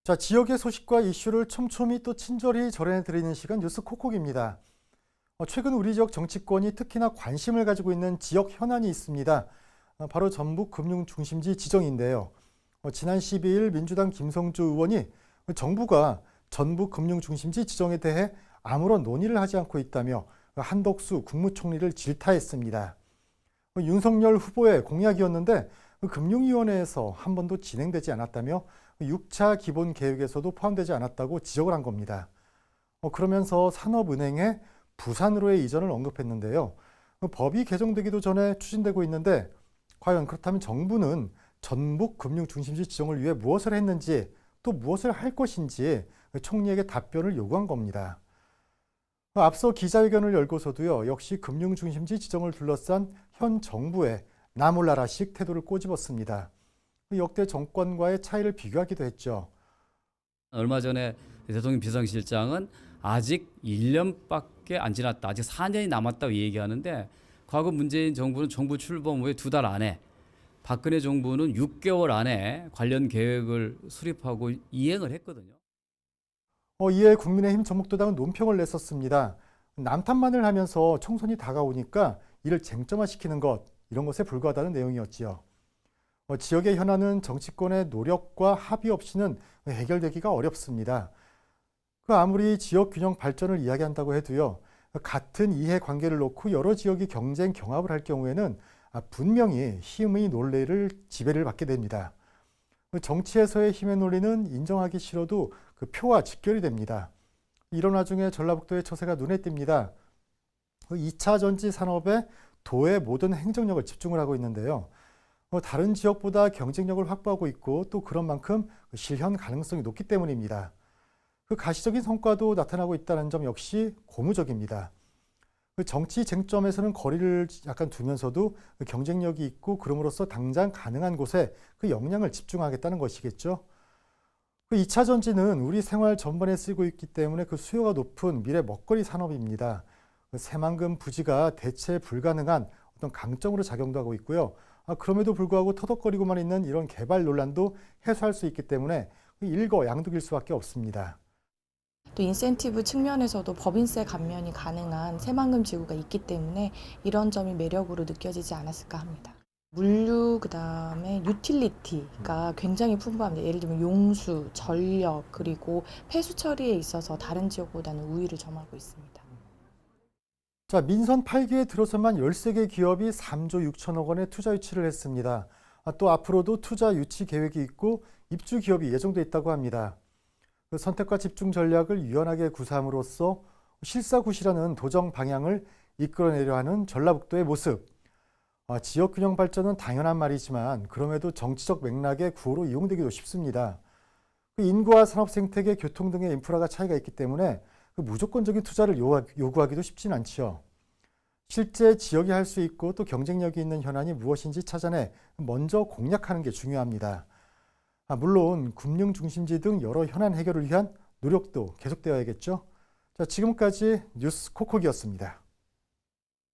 자, 지역의 소식과 이슈를 촘촘히 또 친절히 전해드리는 시간 뉴스 콕콕입니다. 최근 우리 지역 정치권이 특히나 관심을 가지고 있는 지역 현안이 있습니다. 바로 전북 금융 중심지 지정인데요. 지난 12일 민주당 김성주 의원이 정부가 전북 금융 중심지 지정에 대해 아무런 논의를 하지 않고 있다며 한덕수 국무총리를 질타했습니다. 윤석열 후보의 공약이었는데 금융위원회에서 한 번도 진행되지 않았다며 6차 기본계획에서도 포함되지 않았다고 지적을 한 겁니다. 그러면서 산업은행의 부산으로의 이전을 언급했는데요. 법이 개정되기도 전에 추진되고 있는데 과연 그렇다면 정부는 전북 금융중심지 지정을 위해 무엇을 했는지 또 무엇을 할 것인지 총리에게 답변을 요구한 겁니다. 앞서 기자회견을 열고서도요, 역시 금융중심지 지정을 둘러싼 현 정부의 나몰라라식 태도를 꼬집었습니다. 역대 정권과의 차이를 비교하기도 했죠. 얼마 전에 대통령 비서실장은 아직 1년밖에 안 지났다. 아직 4년이 남았다고 얘기하는데 과거 문재인 정부는 정부 출범 후에 2달 안에 박근혜 정부는 6개월 안에 관련 계획을 수립하고 이행을 했거든요. 이에 국민의힘 전북도당은 논평을 냈었습니다. 남탓만을 하면서 총선이 다가오니까 이를 쟁점화시키는 것, 이런 것에 불과하다는 내용이었지요. 지역의 현안은 정치권의 노력과 합의 없이는 해결되기가 어렵습니다. 아무리 지역 균형 발전을 이야기한다고 해도요, 같은 이해관계를 놓고 여러 지역이 경쟁 경합을 할 경우에는 분명히 힘의 논리를 지배를 받게 됩니다. 정치에서의 힘의 논리는 인정하기 싫어도 그 표와 직결이 됩니다. 이런 와중에 전라북도의 처세가 눈에 띕니다. 2차 전지 산업에 도의 모든 행정력을 집중을 하고 있는데요. 다른 지역보다 경쟁력을 확보하고 있고 또 그런 만큼 실현 가능성이 높기 때문입니다. 그 가시적인 성과도 나타나고 있다는 점 역시 고무적입니다. 정치 쟁점에서는 거리를 약간 두면서도 경쟁력이 있고 그럼으로써 당장 가능한 곳에 그 역량을 집중하겠다는 것이겠죠. 2차 전지는 우리 생활 전반에 쓰이고 있기 때문에 그 수요가 높은 미래 먹거리 산업입니다. 새만금 부지가 대체 불가능한 어떤 강점으로 작용도 하고 있고요. 그럼에도 불구하고 터덕거리고만 있는 이런 개발 논란도 해소할 수 있기 때문에 일거양득일 수밖에 없습니다. 또 인센티브 측면에서도 법인세 감면이 가능한 새만금 지구가 있기 때문에 이런 점이 매력으로 느껴지지 않았을까 합니다. 물류 그다음에 유틸리티가 굉장히 풍부합니다. 예를 들면 용수, 전력 그리고 폐수 처리에 있어서 다른 지역보다는 우위를 점하고 있습니다. 자, 민선 8기에 들어서만 13개 기업이 3조 6천억 원의 투자 유치를 했습니다. 또 앞으로도 투자 유치 계획이 있고 입주 기업이 예정돼 있다고 합니다. 선택과 집중 전략을 유연하게 구사함으로써 실사구시라는 도정 방향을 이끌어내려 하는 전라북도의 모습. 지역 균형 발전은 당연한 말이지만 그럼에도 정치적 맥락의 구호로 이용되기도 쉽습니다. 인구와 산업 생태계, 교통 등의 인프라가 차이가 있기 때문에 무조건적인 투자를 요구하기도 쉽진 않지요. 실제 지역이 할 수 있고 또 경쟁력이 있는 현안이 무엇인지 찾아내 먼저 공략하는 게 중요합니다. 물론 금융 중심지 등 여러 현안 해결을 위한 노력도 계속되어야겠죠. 자, 지금까지 뉴스 콕콕이었습니다.